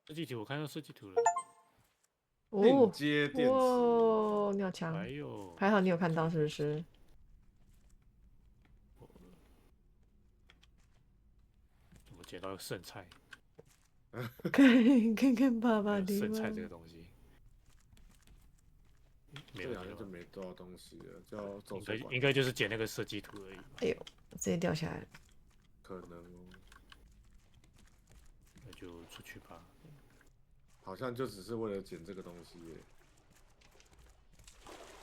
设计图，我看到设计图了。进哦，阶电池，哇，你好强！还有，还好你有看到，是不是？我捡到剩菜，看爸没爸的有剩菜这个吗？东西，没这里好有没有啊，像就没多少东西了，就要走应该错管道，应该就是捡那个设计图而已吧。哎呦，直接掉下来了。可能哦，那就出去吧。好像就只是为了捡这个东西耶。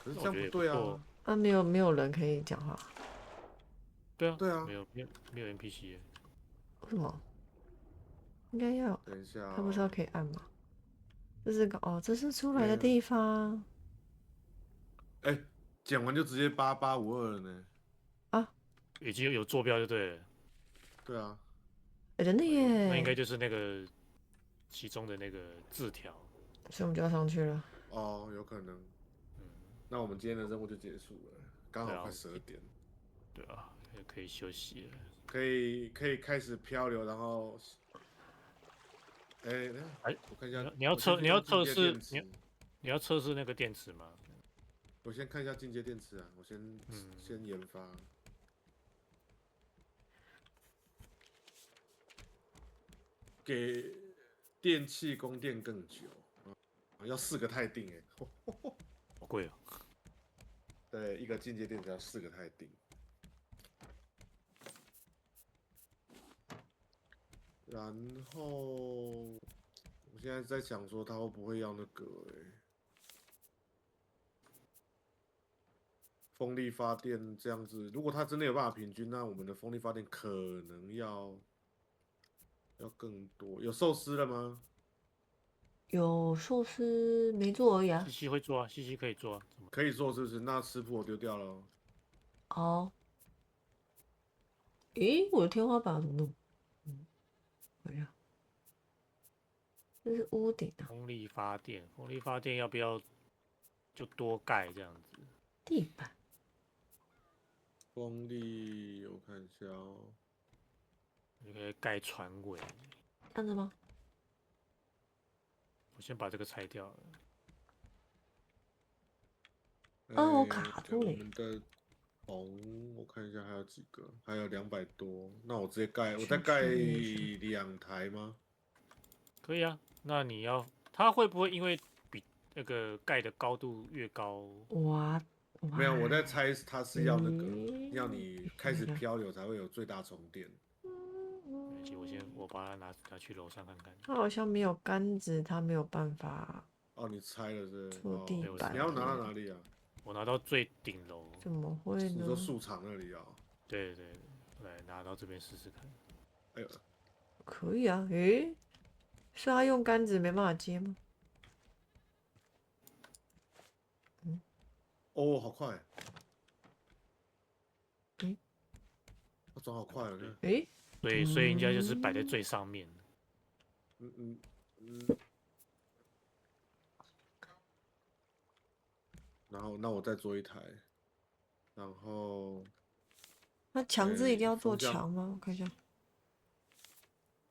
可是这样不那我觉得也不错。对啊，啊，没有人可以讲话，对啊，对啊，没有 NPC 耶。为什么？应该要，等一下他不是要哦，可以按吗？这是个哦，这是出来没有，的地方哎，捡完就直接8852了呢。啊，已经有坐标就对了。对啊，真的哎呦，那应该耶！就是那个其中的那个字条。所以我们就要上去了。哦，有可能。嗯，那我们今天的任务就结束了，刚对啊，好快12点，对啊，也可以休息了。可以开始漂流，然后，哎，等一下哎，我看一下，你要你要我先测你要去用进阶测试电池，你要测试那个电池吗？我先看一下进阶电池啊，我先嗯，先研发，给电器供电更久啊，要4个钛锭哎，好贵哦。对，一个进阶电池要4个钛锭，然后我现在在想说他会不会要那个风力发电这样子，如果他真的有办法平均，那我们的风力发电可能要更多。有寿司了吗？有寿司没做而已啊。西西会做啊，西西可以做啊。怎么？可以做是不是？那吃谱我丢掉了哦。哦，诶，我的天花板怎么弄？哎呀，这是屋顶啊，风力发电，风力发电要不要就多盖这样子？地板。风力我看一下哦。你可以盖船尾。这样子吗？我先把这个拆掉了。哦，我卡住了耶。我们的铜我看一下还有几个，还有200多。那我直接盖，我再去盖去那些。2台吗？可以啊，那你要它会不会因为比那个盖的高度越高？哇没有，我在哇，猜它是要那个，要诶，你开始看一下，漂流才会有最大充电。没关系，我把它拿去楼上看看。它好像没有杆子，它没有办法哦，你拆了是不是？做地对，我板你要拿到之类的。哪里啊？我拿到最顶楼。怎么会你说呢？树场那里啊？对对对，来拿到这边试试看。哎呦，可以啊，诶，是他用杆子没办法接吗？哦，好快，诶它转好快哦，对，看，诶，所以应该就是摆在最上面。嗯嗯嗯，然后那我再做一台，然后，那墙是一定要做风箱，墙吗？我看一下，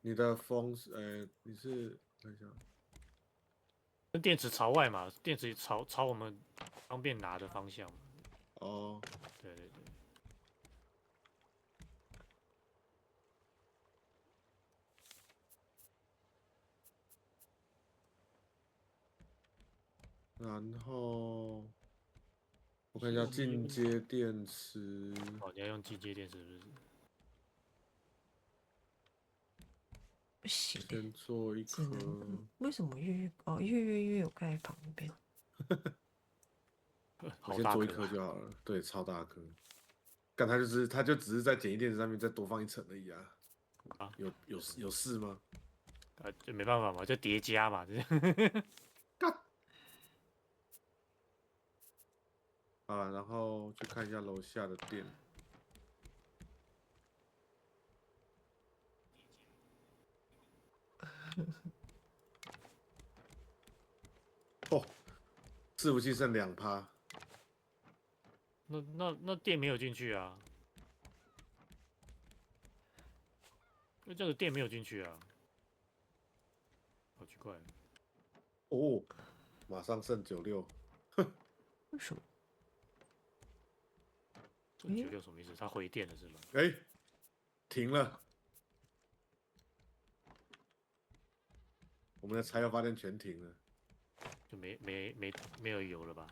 你的风是，你是，看一下，那电池朝外嘛，电池朝我们方便拿的方向嘛。哦，对对对，然后我看一下进阶电池，哦，你要用进阶电池是不是？不行欸，先做一只能颗，为什么月有盖旁边？我好先做一颗大颗啊！就好了，对，超大颗，干它就只是在简易电池上面再多放一层而已啊，啊，有事吗？就没办法嘛，就叠加嘛，干啊，然后去看一下楼下的店。哦，伺服器剩2%，那电没有进去啊，因为这个电没有进去啊。奇怪。哦，马上剩96，为什么？这96什么意思？它回电了是吗？哎，停了，我们的柴油发电全停了。就没有油了吧？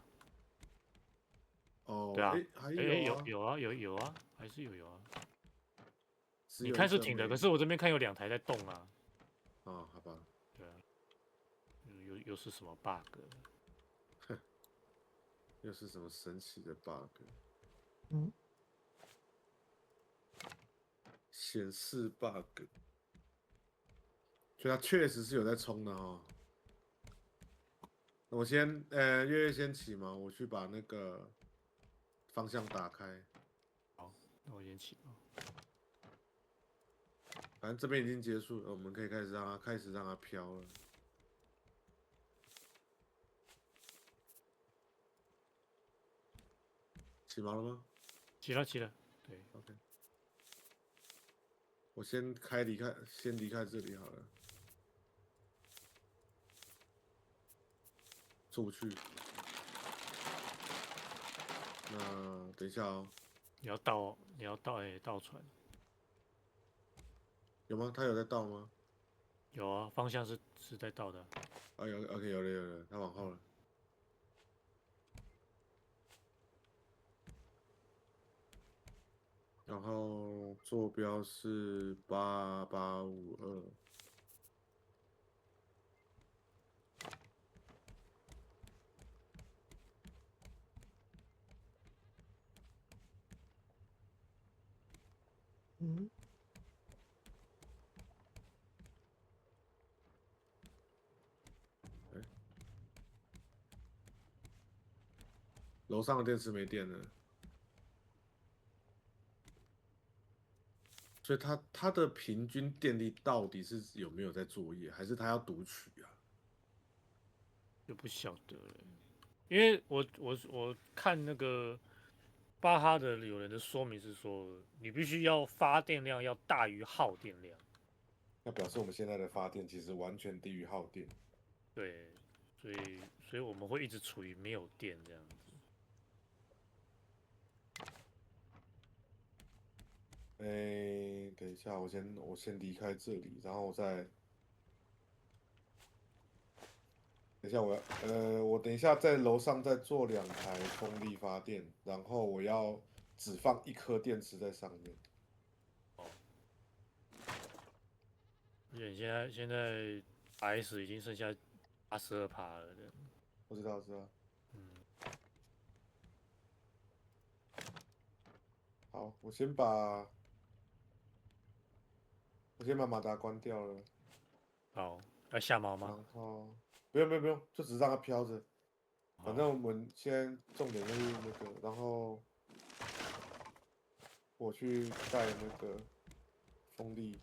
哦，对啊，哎，还有啊，有啊，还是有油啊。你只有看是停的，一个没可是我这边看有2台在动啊。哦，好吧，对啊，又是什么 bug？又是什么神奇的 bug？嗯，显示 bug，所以它确实是有在冲的哦。那我先，月月先起嘛，我去把那个方向打开。好，那我先起哦。反正这边已经结束了，我们可以开始让它飘了。起毛了吗起了，对， ？OK，我先离开这里好了，出不去。那等一下哦，你要倒倒船，有吗？他有在倒吗？有啊，方向是在倒的啊。啊，有，OK，有了，他往后了。然后坐标是8852。嗯，哎，楼上的电池没电了，所以它的平均电力到底是有没有在作业，还是它要读取啊？就不晓得了，因为我看那个巴哈的有人的说明是说，你必须要发电量要大于耗电量。那表示我们现在的发电其实完全低于耗电。对，所以我们会一直处于没有电这样子。哎，等一下，我先离开这里，然后等一下我等一下在楼上再做2台风力发电，然后我要只放1颗电池在上面。而且现在 S 已经剩下82%了的。我知道。嗯，好，我先把马达关掉了，好，要下锚吗？然后不用，就只让它飘着。反正好，我们现在重点就是那个，然后我去带那个风力，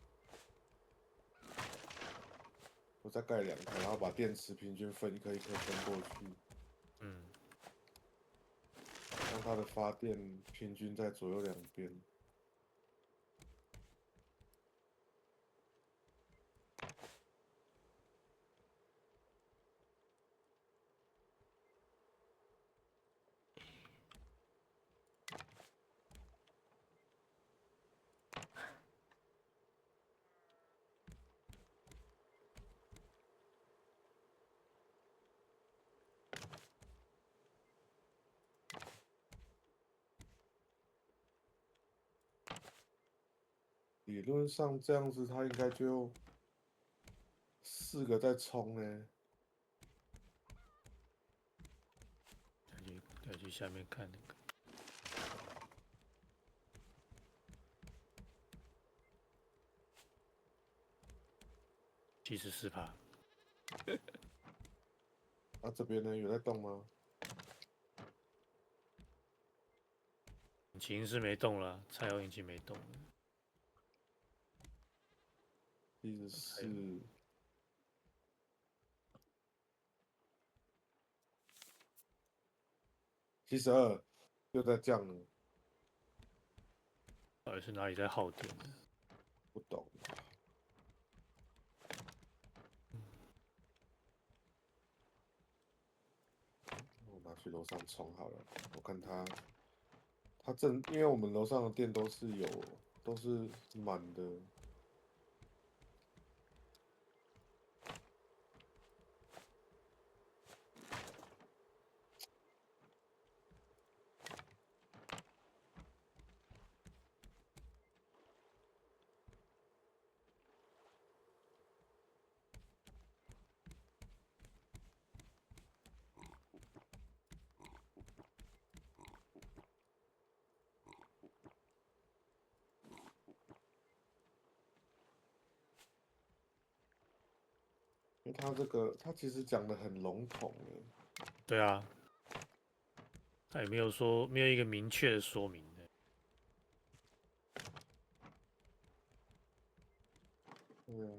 我再盖2台，然后把电池平均分一颗一颗分过去，嗯，让它的发电平均在左右两边。理论上这样子，它应该就4个在冲呢。再去下面看那个。74%，啊，这边呢有在动吗？引擎是没动了，柴油引擎没动了。 74，72，又在降了，到底是哪里在耗电呢？不懂。去楼上冲好了。我看他因为我们楼上的电都是满的。因为他其实讲的很笼统哎。对啊，他也没有一个明确的说明的。对啊。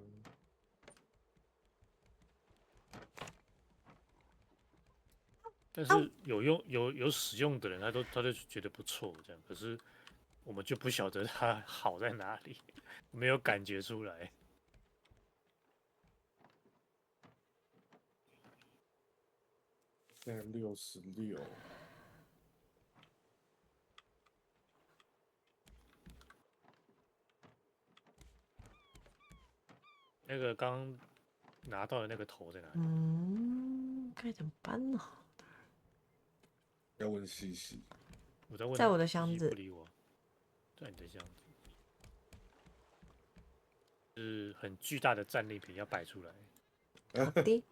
但是有使用的人，他就觉得不错这样，可是我们就不晓得它好在哪里，没有感觉出来。现在66。那个刚拿到的那个头在哪里？该怎么办呢？要问西西。我在问，在我的箱子不理我，在你的箱子，是很巨大的战利品要摆出来。好的，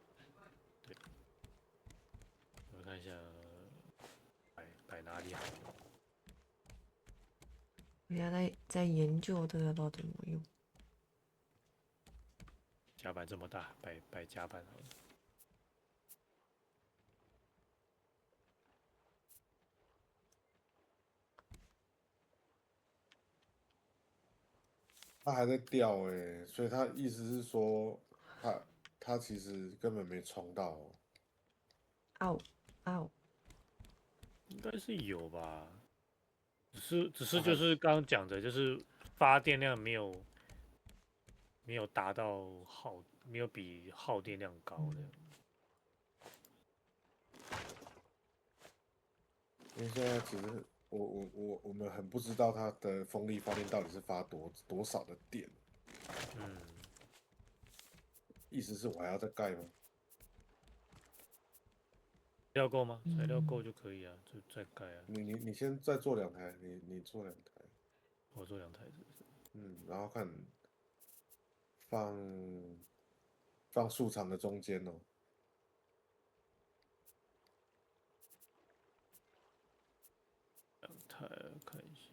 我看一下，摆哪里好？我现在研究这个要不要怎么用。甲板这么大，摆甲板好了。他还在掉哎，所以他意思是说他其实根本没冲到哦。哦，应该是有吧，只是就是刚刚讲的，就是发电量没有达到没有比耗电量高的。因为现在其实我们很不知道它的风力发电到底是发多少的电。意思是我还要再盖吗？材料够吗？材料够就可以啊，就再盖啊。你先再做2台，你做2台。我做2台是不是？然后看放树场的中间哦。2台看一下。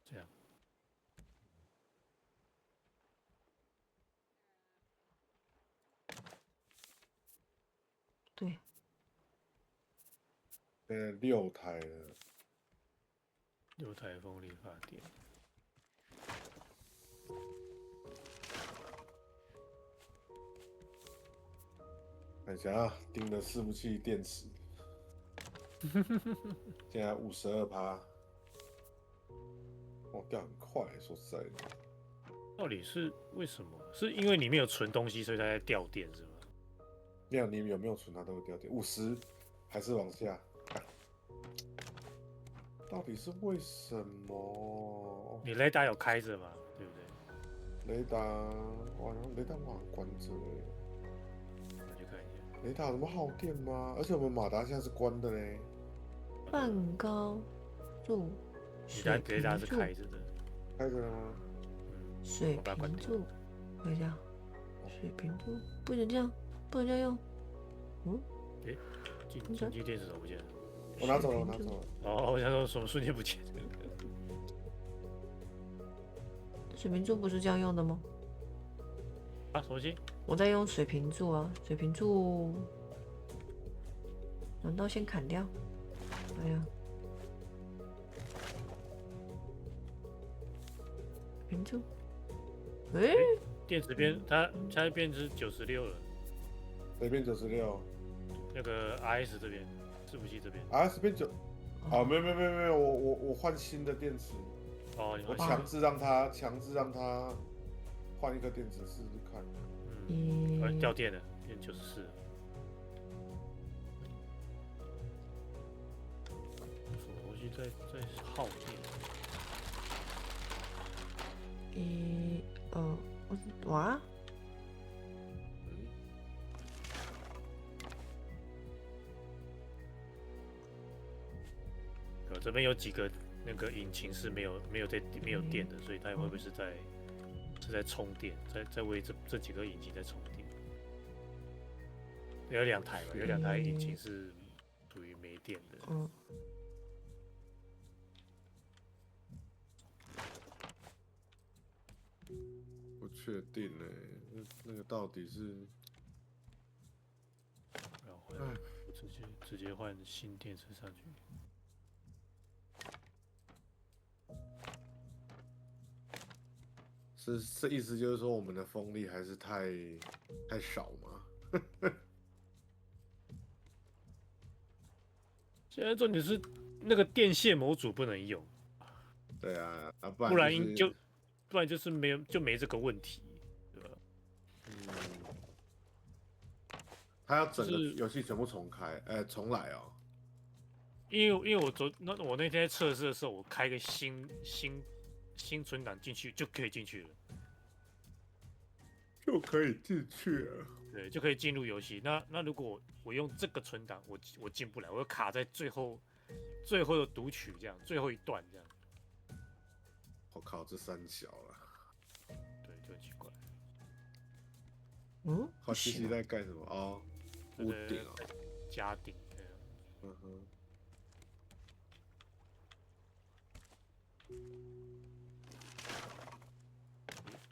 这样。对，现在6台了。6台风力发电。看一下啊，订的伺服器电池，现在52%。哦，掉很快，说实在的。到底是为什么？是因为你没有存东西，所以它在掉电是吗？没有，你有没有存它都会掉电。50还是往下看，到底是为什么？你雷达有开着吗？对不对？雷达，哇，雷达我好像关着哎。我去看一下。雷达有什么耗电吗？而且我们马达现在是关的嘞。半高柱，你的雷达是柱，开着的。开着了吗？水平柱，等一下，水平柱不能这样，不能这样用。进击电池怎么不见了？我拿走了，我拿走了。哦，我想说什么瞬间不见了？水平柱不是这样用的吗？啊，什么机？我在用水平柱啊，水平柱，难道先砍掉？哎呀，原住。诶，电池变它现在变是96了，这边96那个 RS 这边伺服器这边。 ，RS 变9，哦，没有，我换新的电池，哦，你我换强制让它换一个电池试试看。掉电了，变94了。什么东西在耗电？哇，这边有几个那个引擎是没有电的，所以它会不会是在充电，在为这几个引擎在充电？有2台嘛，有2台引擎是属于没电的。不确定呢，那个到底是？然后直接换新电池上去。是这意思就是说我们的风力还是太少吗？现在重点是那个电线模组不能用，对啊，不然就是没这个问题，对吧？他要整个游戏全部重来哦。因为我那天在测试的时候，我开个新存档进去就可以进去了，就可以进去了。对，就可以进入游戏。那如果我用这个存档，我进不来，我卡在最后的读取这样，最后一段这样。我靠，这三小了。对，就很奇怪。好，西西在干什么？哦，屋顶哦，加顶。嗯哼。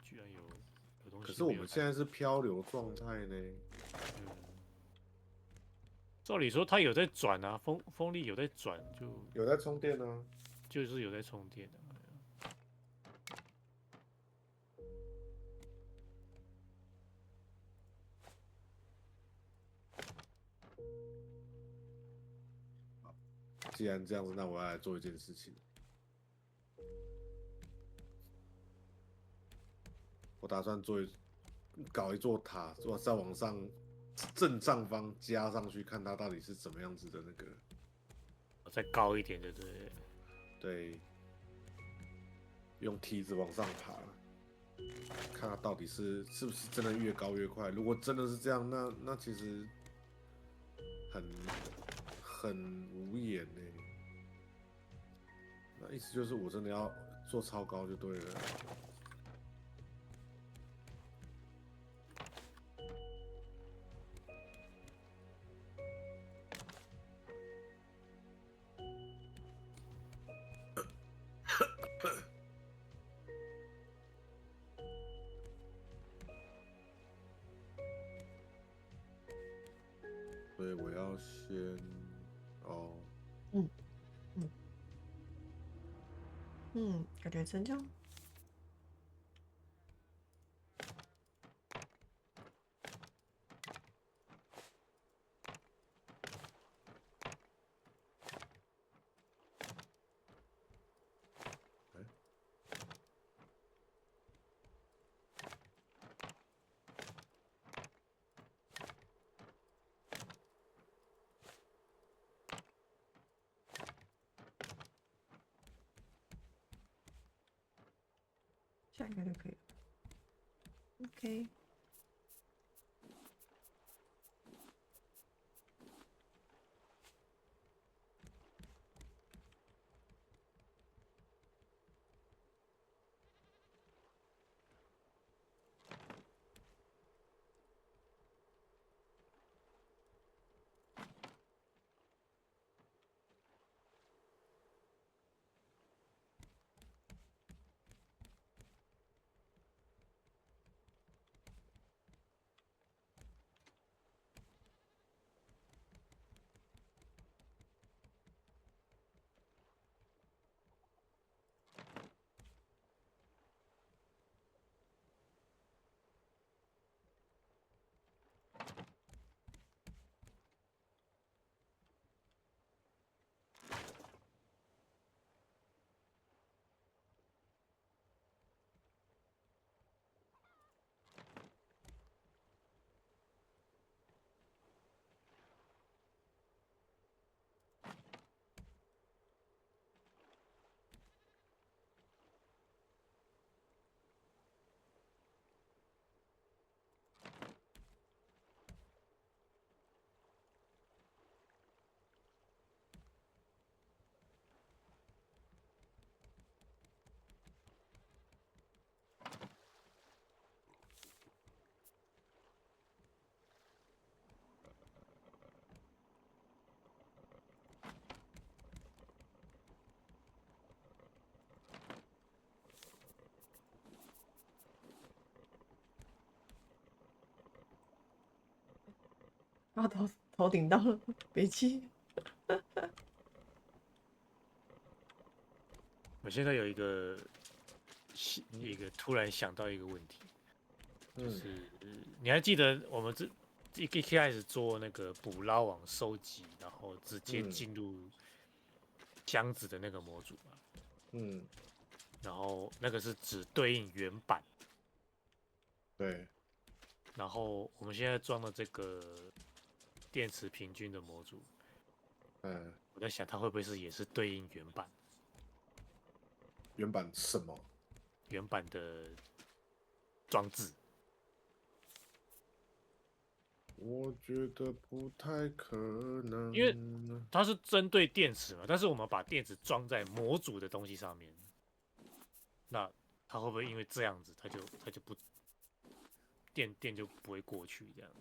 居然有东西。可是我们现在是漂流状态呢。照理说它有在转啊，风力有在转，就有在充电啊，就是有在充电的。既然这样子，那我要来做一件事情。我打算搞一座塔，再往上正上方加上去，看它到底是怎么样子的那个。再高一点的，对。对，用梯子往上爬，看它到底是不是真的越高越快。如果真的是这样，那其实很无言呢。那意思就是我真的要做超高就对了。所以我要先感觉真这样。这样应该就可以了。OK。他头顶到了，别气。我现在有一个突然想到一个问题，就嗯是你还记得我们一开始做那个捕捞网收集，然后直接嗯进入箱子的那个模组嘛？嗯，然后那个是只对应原版，对，然后我们现在装的这个电池平均的模组，嗯，我在想它会不会也是对应原版什么？原版的装置？我觉得不太可能。因为它是针对电池嘛，但是我们把电池装在模组的东西上面，那它会不会因为这样子，它就不电就不会过去这样子？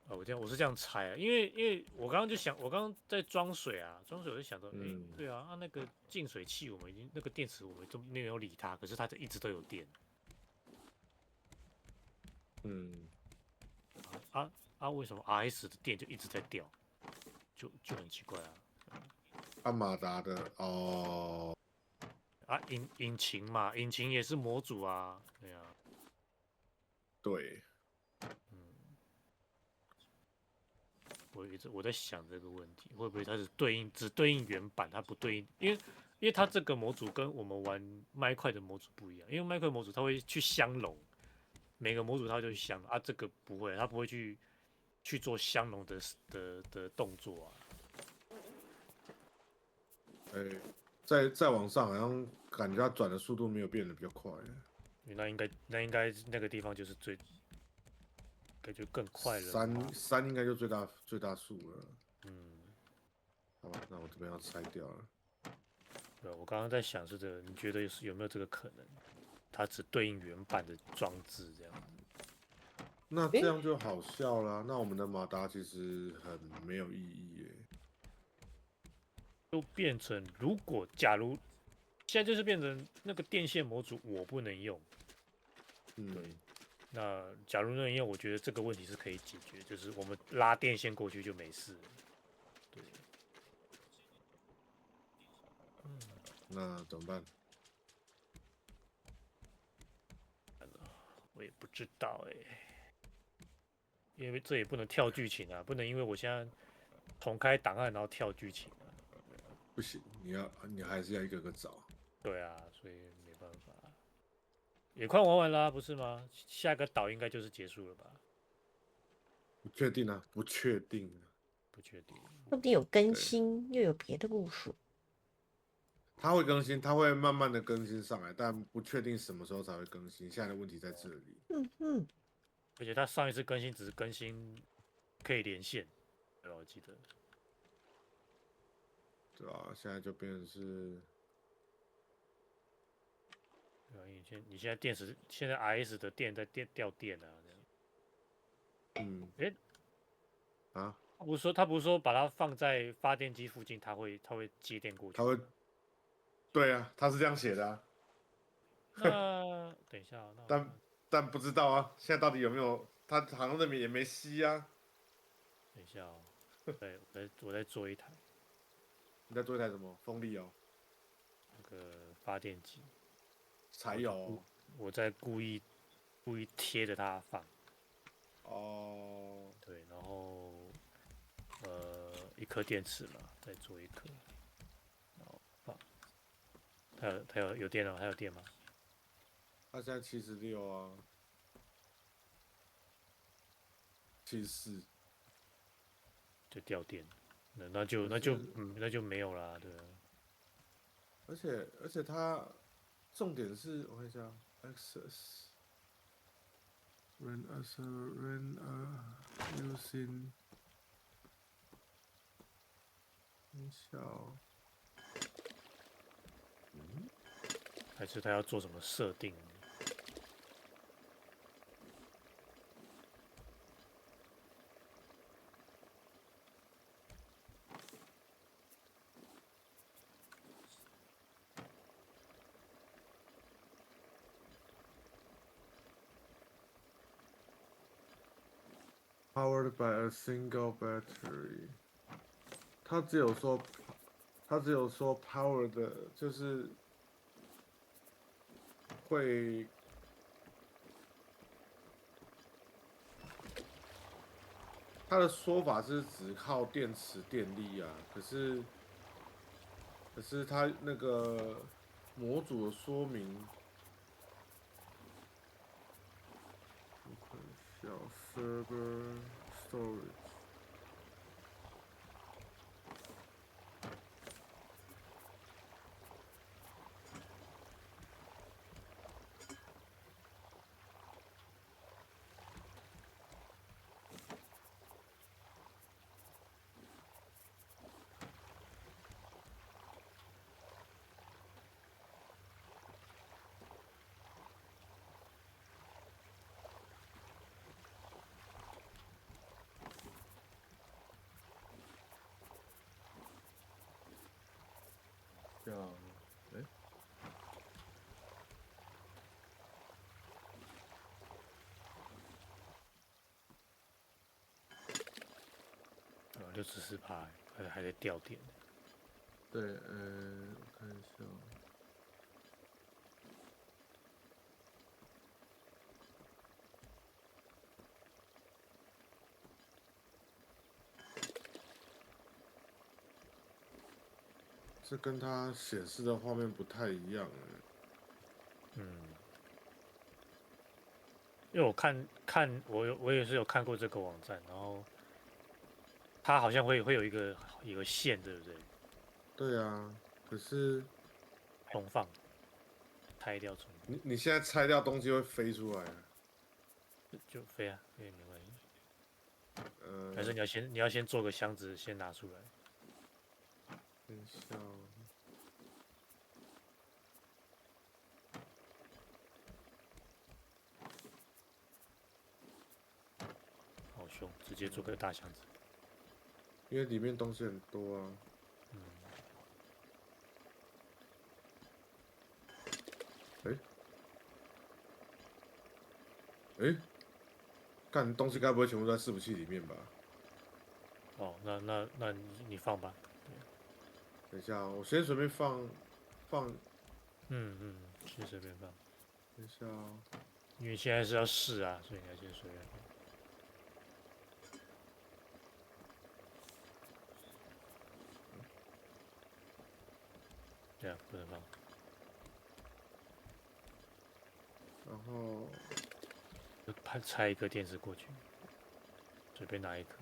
我是这样猜啊，因为我刚刚就想，我刚刚在装水啊，装水我就想到，对啊，那个净水器我们已经那个电池我们都没有理它，可是它一直都有电。嗯，为什么 RS 的电就一直在掉？就很奇怪啊。按马达的哦，引擎嘛，引擎也是模组啊，对啊，对，嗯，我在想这个问题，会不会它是只对应原版，它不对应，因为它这个模组跟我们玩麦块的模组不一样，因为麦块模组它会去相容，每个模组它就去相容啊，这个不会，它不会去做相容的动作啊。哎，再往上，好像感觉它转的速度没有变得比较快。那应该那个地方就是感觉更快了吧。三应该就最大数了。嗯，好吧，那我这边要拆掉了。对，我刚刚在想是这个，你觉得有没有这个可能？它只对应原版的装置这样子。那这样就好笑啦。那我们的马达其实很没有意义耶。就变成假如现在就是变成那个电线模组我不能用，嗯，那假如能用，我觉得这个问题是可以解决，就是我们拉电线过去就没事了。对，那怎么办？我也不知道因为这也不能跳剧情啊，不能因为我现在重开档案然后跳剧情啊。不行，你还是要一个个找。对啊，所以没办法。也快玩完啦，不是吗？下个岛应该就是结束了吧？不确定啊，不确定啊。不确定。说不定有更新，又有别的故事。它会更新，它会慢慢的更新上来，但不确定什么时候才会更新。现在的问题在这里。嗯，而且他上一次更新只是更新可以连线，对吧？我记得。对啊，现在就变成是，对啊，你现在现在 RS 的电在掉电啊，这样。嗯，诶，啊，他不是说把它放在发电机附近，它会接电过去它会，对啊，它是这样写的啊，那等一下，那我看但不知道啊，现在到底有没有？它好像那边也没吸啊。等一下哦，对，我在做一台你在做一台什么？风力哦，那个发电机，柴油哦。我在故意贴着它放，哦，对，然后一颗电池嘛，再做一颗，然后放，它有电了吗？还有电吗？它现在76啊，74。就掉电，那就没有啦，对啊。而且它重点是我看一下，access run as a run using 音效，还是他要做什么设定？ Powered by a single battery。他只有说，power 的，就是会。他的说法是只靠电池电力啊，可是他那个模组的说明，我看一下 server storage。叫哎，64%，还在掉电。对，我看一下。这跟它显示的画面不太一样嗯，因为我我也是有看过这个网站，然后它好像会有一个线，对不对？对啊，可是重放，拆掉重你现在拆掉东西会飞出来啊。就飞啊，飞也没关系。还呃，是你要先做个箱子，先拿出来。等一下哦。好凶，直接做个大箱子。因为里面东西很多啊。哎，干东西该不会全部都在伺服器里面吧？哦，那你放吧。等一下哦，我先随便放。先随便放，等一下哦。因为现在是要试啊，所以你要先随便放。对啊，不能放。然后就拆一个电池过去，随便拿一颗。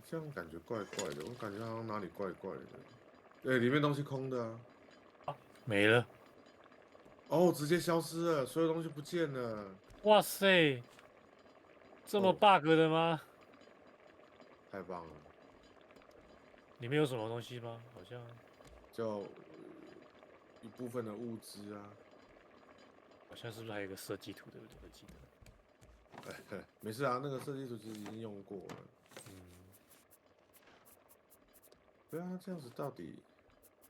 这样感觉怪怪的，我感觉好像哪里怪怪的。里面东西空的啊。没了。哦，直接消失了，所有东西不见了。哇塞，这么哦， bug 的吗？太棒了。里面有什么东西吗？好像就一部分的物资啊。是不是还有一个设计图，对不对？我记得。没事啊，那个设计图其实已经用过了。对啊，这样子到底，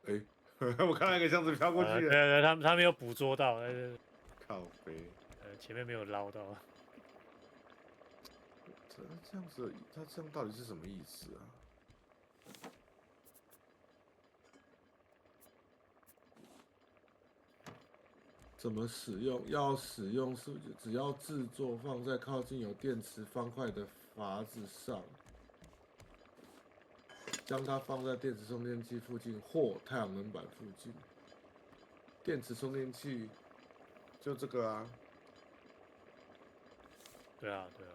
哎，我看到一个箱子飘过去了。对对，他没有捕捉到，靠背。前面没有捞到。这样子，他这样到底是什么意思啊？怎么使用？要使用是不是只要制作放在靠近有电池方块的筏子上，将它放在电池充电器附近或太阳能板附近。电池充电器就这个啊。对啊，对啊。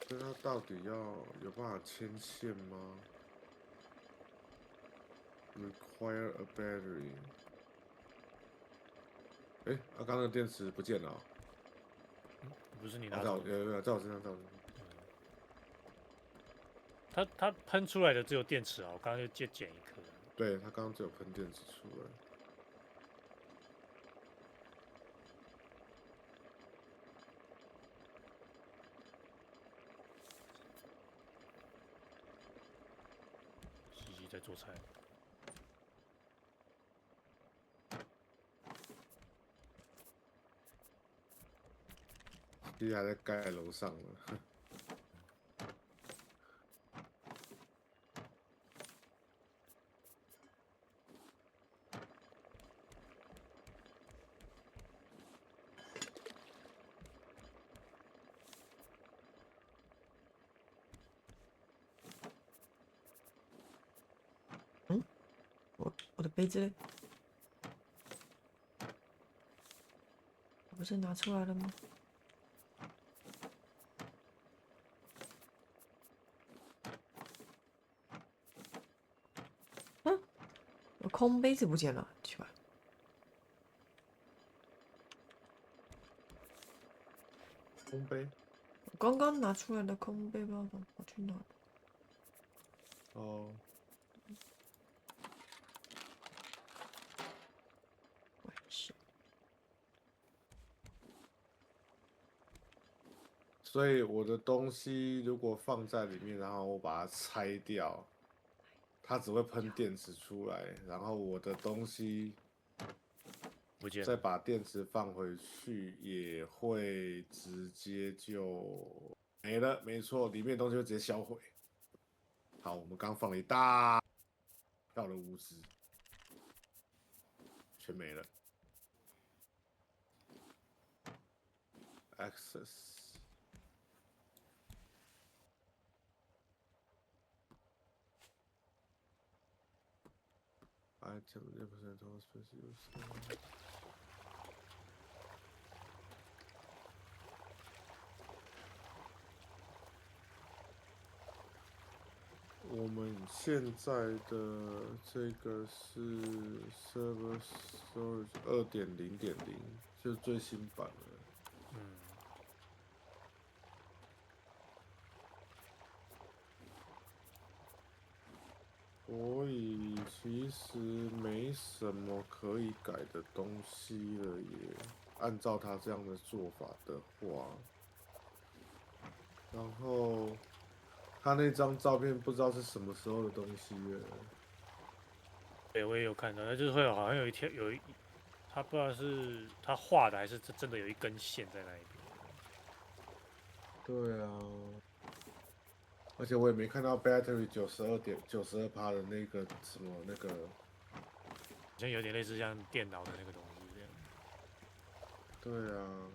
那它到底要有办法牵线吗？Require a battery。刚刚的电池不见了哦。不是你在拿走的？我身上，在我身上。它喷出来的只有电池啊，我刚刚就捡一颗。对，他刚刚只有喷电池出来。西西在做菜。其实还在盖楼上了。我的杯子嘞？我不是拿出来了吗？嗯，我空杯子不见了，奇怪。空杯。我刚刚拿出来的空杯不知道跑去哪了。哦。我也是。所以我的东西如果放在里面，然后我把它拆掉，它只会喷电池出来，然后我的东西不见了。再把电池放回去，也会直接就没了。没错，里面的东西会直接销毁。好，我们刚放了一大票的物资，全没了。Access。Item represent all species. 我们现在的这个是 Server Storage 2.0.0，就是最新版的。嗯。所以其实没什么可以改的东西了耶。按照他这样的做法的话，然后他那张照片不知道是什么时候的东西了。对，我也有看到，那就是会有好像有一条他不知道是他画的还是真的有一根线在那一边。对啊，而且我也没看到 battery 92%的那个什么那个。好像有点类似像电脑的那个东西这样。对啊。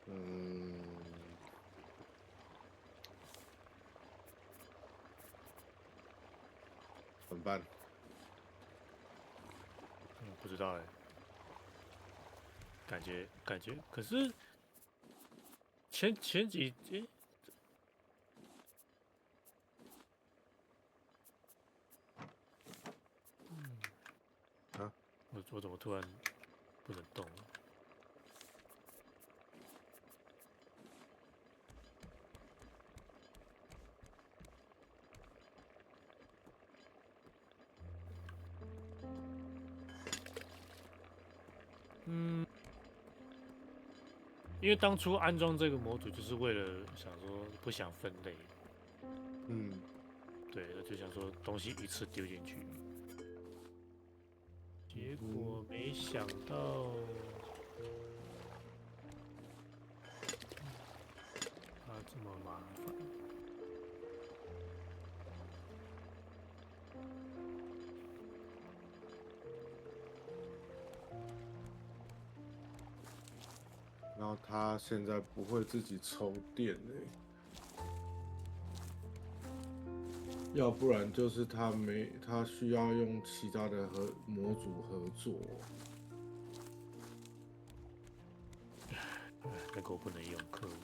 嗯。怎么办？不知道哎。感觉，可是前几啊？我怎么突然不能动了？嗯，因为当初安装这个模组就是为了想说不想分类。嗯。对，就想说东西一次丢进去，结果没想到它这么麻烦。然后他现在不会自己充电嘞。要不然就是他需要用其他的模组合作。那个我不能用克服。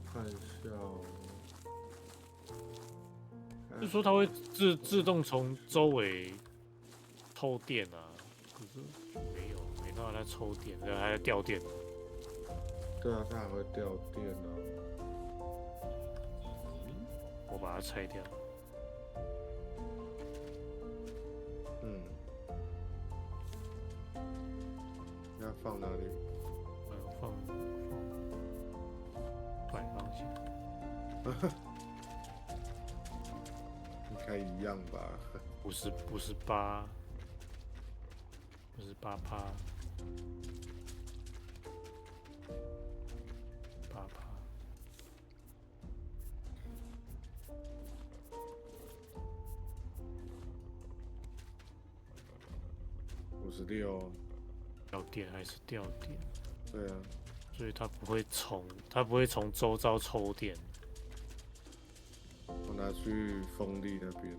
看一下哦就说它会自动从周围抽电啊，可是没办法在抽电，然后还在掉电。对啊，它还会掉电啊。我把它拆掉。嗯，要放哪里？放摆放线。应该一样吧？ 58%，58%，56，掉电还是掉电，对啊，所以它不会从周遭抽电。我拿去风力那边。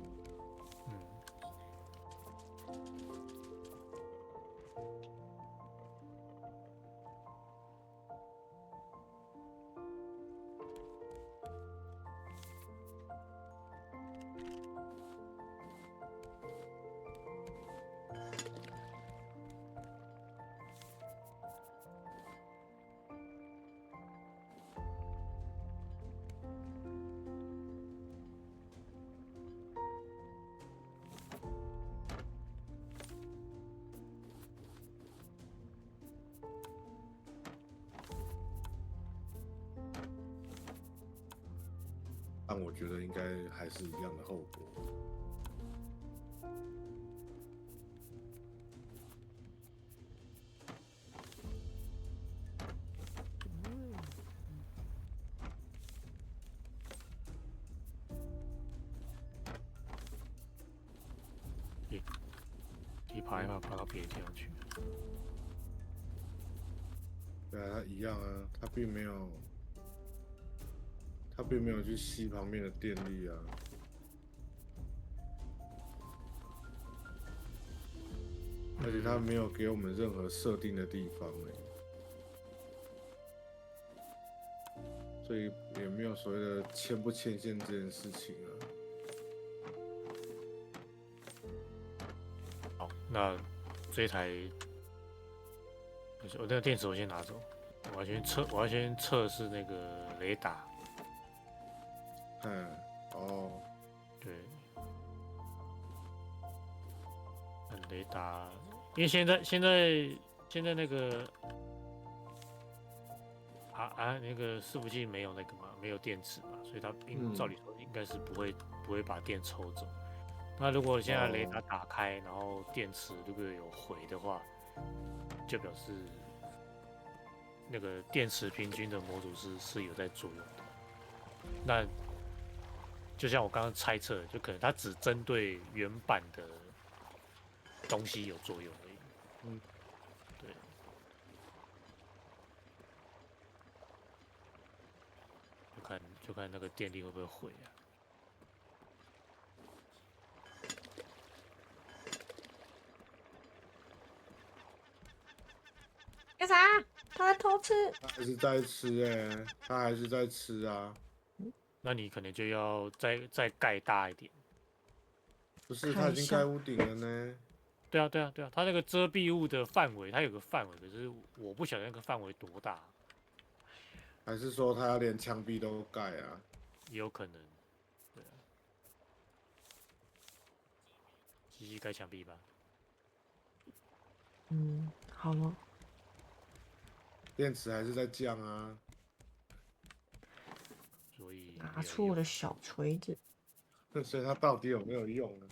但我觉得应该还是一样的后果。一爬一爬爬到别的地方去。对啊，它一样啊，它并没有去吸旁边的电力啊。而且它没有给我们任何设定的地方所以也没有所谓的牵不牵线这件事情啊。好，那这一台，我那个电池我先拿走，我要先测试那个雷达。哦，对，雷达，因为现在那个那个伺服器没有那个嘛，没有电池嘛，所以它照理说应该是不会把电抽走。那如果现在雷达打开，然后电池如果有回的话，就表示那个电池平均的模组是有在作用的。那就像我刚刚猜测的，就可能它只针对原版的东西有作用而已。对。就看那个电力会不会毁啊？干啥？他在偷吃。他还是在吃他还是在吃啊。那你可能就要再盖大一点。不是，他已经盖屋顶了呢。对啊，它那个遮蔽物的范围，它有个范围，可是我不晓得那个范围多大。还是说他要连墙壁都盖啊？也有可能。对啊。继续盖墙壁吧。好了。电池还是在降啊。所以拿出我的小锤子。所以它到底有没有用呢？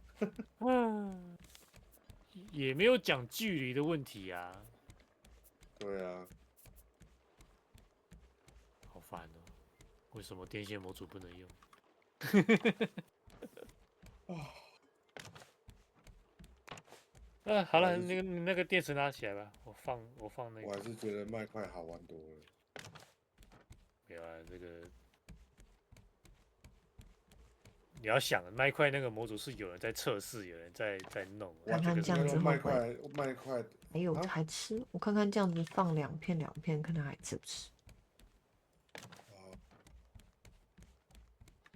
也没有讲距离的问题啊。对啊。好烦哦！为什么电线模组不能用？好了，那个电池拿起来吧，我放那个。我还是觉得麦块好玩多了。没有啊，这个你要想，麦块那个模组是有人在测试，有人在弄。看看这样子麦块还有还吃？我看看这样子放2片，看他还吃不吃。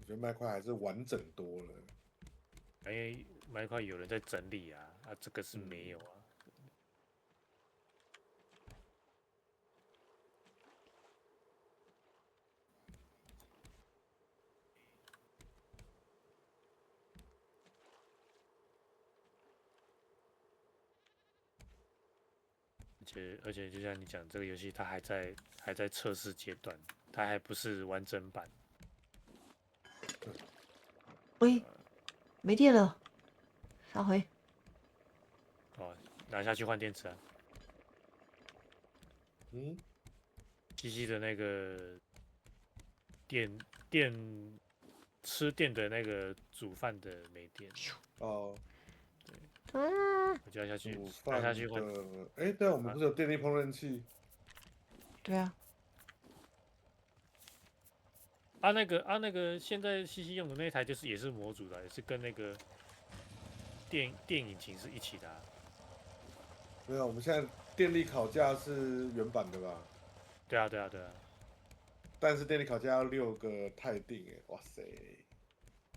我觉得麦块还是完整多了。因为麦块有人在整理啊，这个是没有啊。而且就像你讲，这个游戏它还在测试阶段，它还不是完整版。喂，没电了，杀回。哦，拿下去换电池啊。嗯，机器的那个电吃电的那个煮饭的没电，哦，啊，我就要下去煮拿饭下去换。的，哎，对啊，我们不是有电力烹饪器？对啊，那个现在西西用的那台也是模组的啊，也是跟那个电引擎是一起的啊。没有，我们现在电力烤架是原版的吧？对啊，对啊，对啊，但是电力烤架要6个钛锭，哎，哇塞！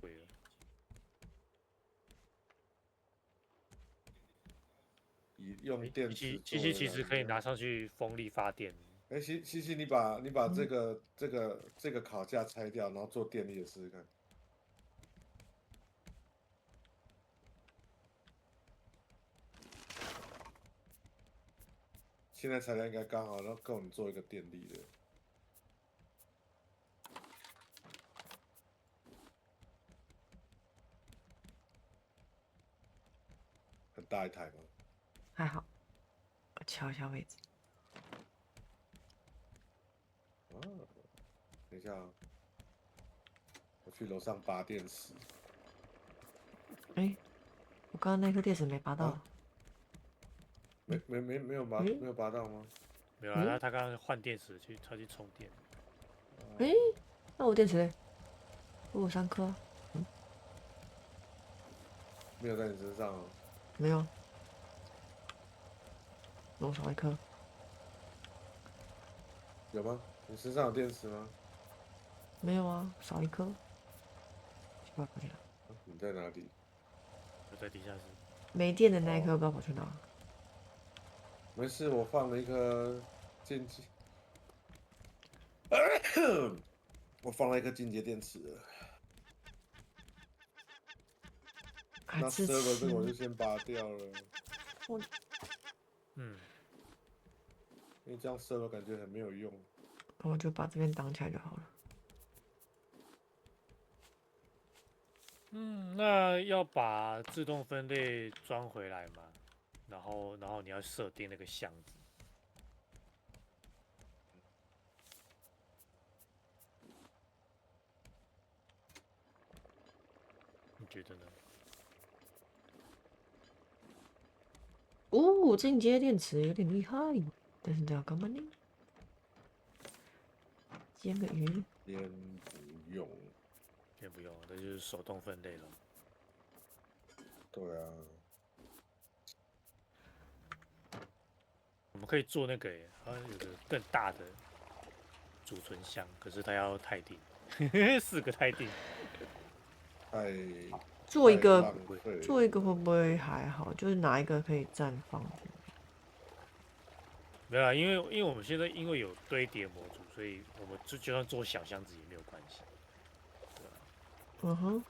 贵了。用电池机做的器其实可以燃料。拿上去风力发电。哎，西，你把这嗯，个烤架拆掉，然后做电力的试试看。现在材料应该刚好，然后够你做一个电力的，很大一台吗？还好，我瞧一下位置。啊，等一下啊，我去楼上拔电池。哎，我刚刚那颗电池没拔到。啊，没有拔到吗？没有啊，嗯，他刚刚换电池他去充电。哎，那我电池嘞？我有3颗啊。没有在你身上哦。没有，那我少1颗。有吗？你身上有电池吗？没有啊，少1颗。奇怪，不见了。啊你在哪里？我在地下室。没电的那一哦，颗不知道跑去哪。没事，我放了一颗进阶，我放了一颗进阶电池了。那 还支 server 这持个我就先拔掉了，我，嗯，因为这样 server 感觉很没有用。我就把这边挡起来就好了。那要把自动分类装回来嘛，然后你要设定那个箱子，你觉得呢？哦，进阶电池有点厉害，但是这要干嘛呢？煎个鱼。先不用。先不用，这就是手动分类了。对啊，我们可以做那个耶，好像有个更大的储存箱，可是它要钛锭，4个钛锭。太做一个，浪费了。做一个会不会还好？就是拿一个可以绽放。没有啊，因为我们现在因为有堆叠模组，所以我们就算做小箱子也没有关系，对吧？嗯哼，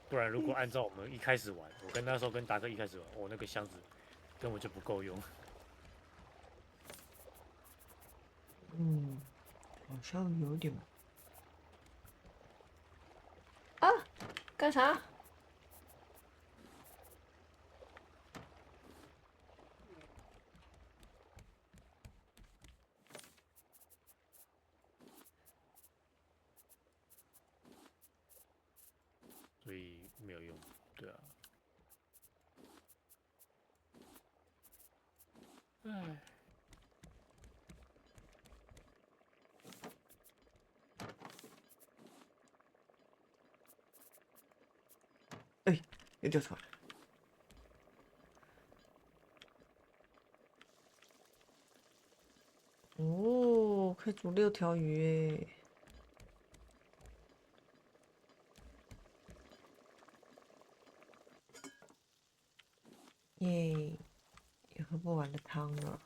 不然如果按照我们一开始玩，我跟那时候跟达克一开始玩，我那个箱子根本就不够用。嗯，好像有点。啊，干啥？所以没有用，对啊。唉，哎，又掉出来。哦，可以煮6条鱼诶。耶，有喝不完的汤了。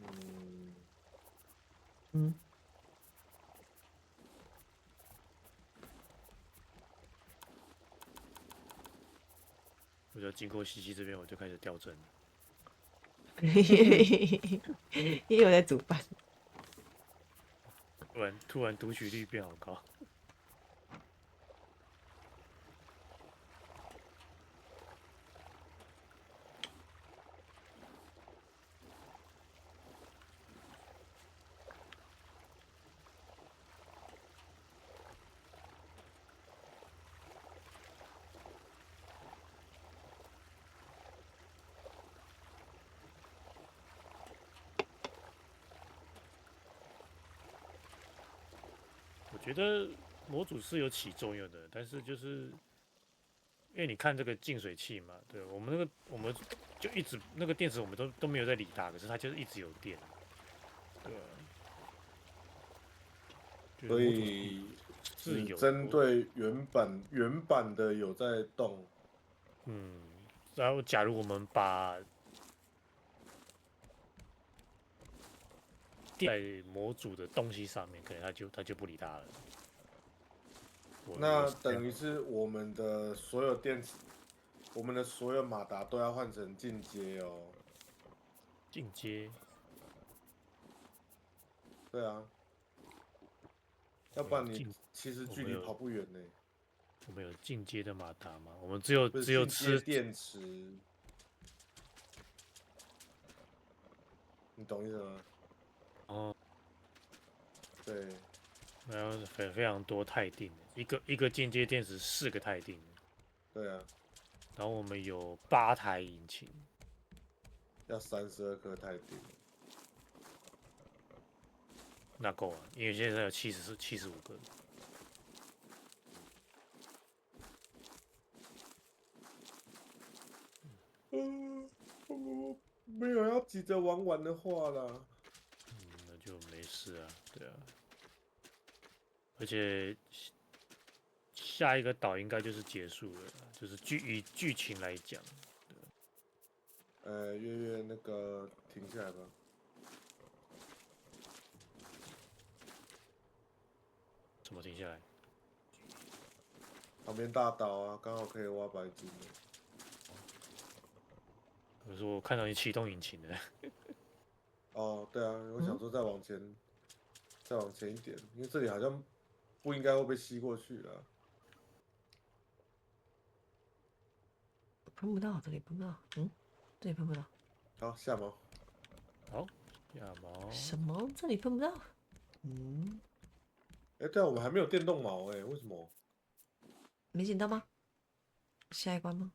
嗯，嗯，我就经过西西这边，我就开始掉帧了。也有在煮饭。突然读取率变好高。我觉得模组是有起作用的，但是就是因为你看这个净水器嘛，对我们就一直那个电池我们都没有在理它，可是它就是一直有电，对啊，就是所模组以是有只针对原版的有在动。嗯，然后假如我们把在模组的东西上面，可能它就不理它了。我那是这样等于是我们的所有电池，我们的所有马达都要换成进阶哦。进阶，对啊，要不然你我们有进其实我们有距离跑不远呢。我们有进阶的马达吗？我们只有不是只有进阶吃电池，你懂意思吗？哦，对，然后非常多钛锭，一个进阶电池4个钛锭，对啊，然后我们有8台引擎，要32颗钛锭。那够了，因为现在有75个。我没有要急着玩完的话啦。那就没事啊，对啊，而且下一个岛应该就是结束了，就是以剧情来讲，月月那个停下来吧。怎么停下来？旁边大岛啊，刚好可以挖白金的。我说我看到你启动引擎了，哦，对啊，我想说再往前，再往前一点，因为这里好像不应该会被吸过去了。喷不到，这里喷不到。嗯，这里喷不到。好，下毛。好，亚毛，什么？这里喷不到？嗯，哎，对啊，我们还没有电动矛哎，为什么？没捡到吗？下一关吗？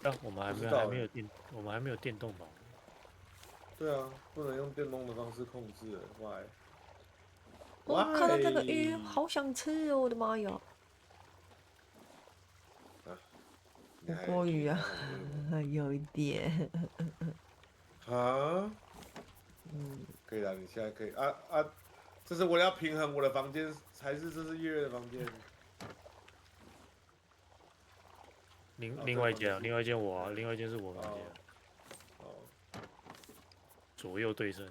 啊，我们还没有不知道哎。还没有电，我们还没有电动矛。对啊，不能用电动的方式控制哎，why？我看到这个 Why？鱼，好想吃哦！我的妈呀，啊，你火还锅鱼啊，你还很饿吗？有一点。啊，嗯，可以了，你现在可以啊啊！这是我要平衡我的房间，还是这是月月的房间？另哦另外一间啊，这个房间是另外一间我啊，对另外一间是我房间啊，哦，左右对称。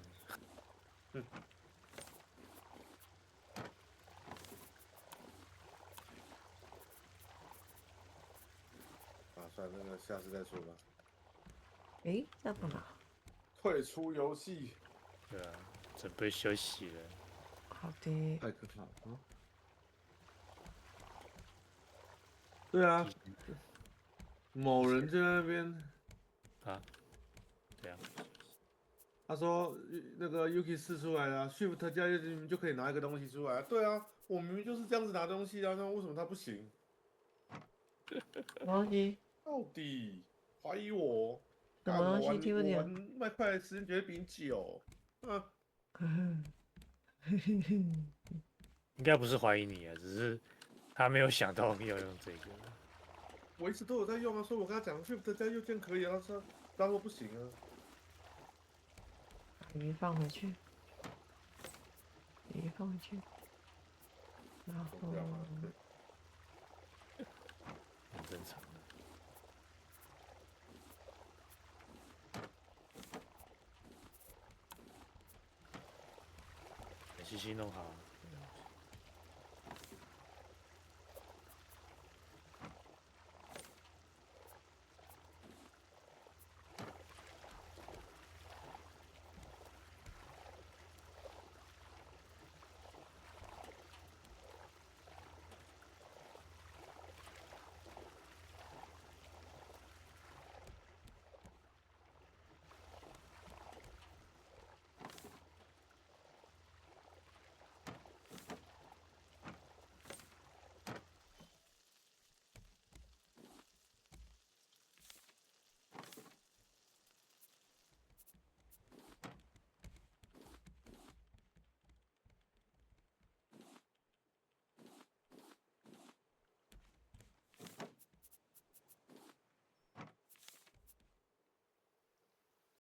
算了，那个下次再说吧。诶，这样干嘛？退出游戏，对啊，准备休息了。好的。太可怕了啊！对啊，某人在那边，啊，这样，他说那个 Yuki 试出来了，Shift 加你们就可以拿一个东西出来。对啊，我明明就是这样子拿东西啊，那为什么他不行？没关系，到底怀疑我？什么东西听不我玩见？麦块的时间绝对比你久。应该不是怀疑你啊，只是他没有想到你要用这个。我一直都有在用啊，所以我跟他讲 Shift 加右键可以啊，他说不行啊。把鱼放回去，鱼放回去，然后不要嘛很正常的。西西弄好了。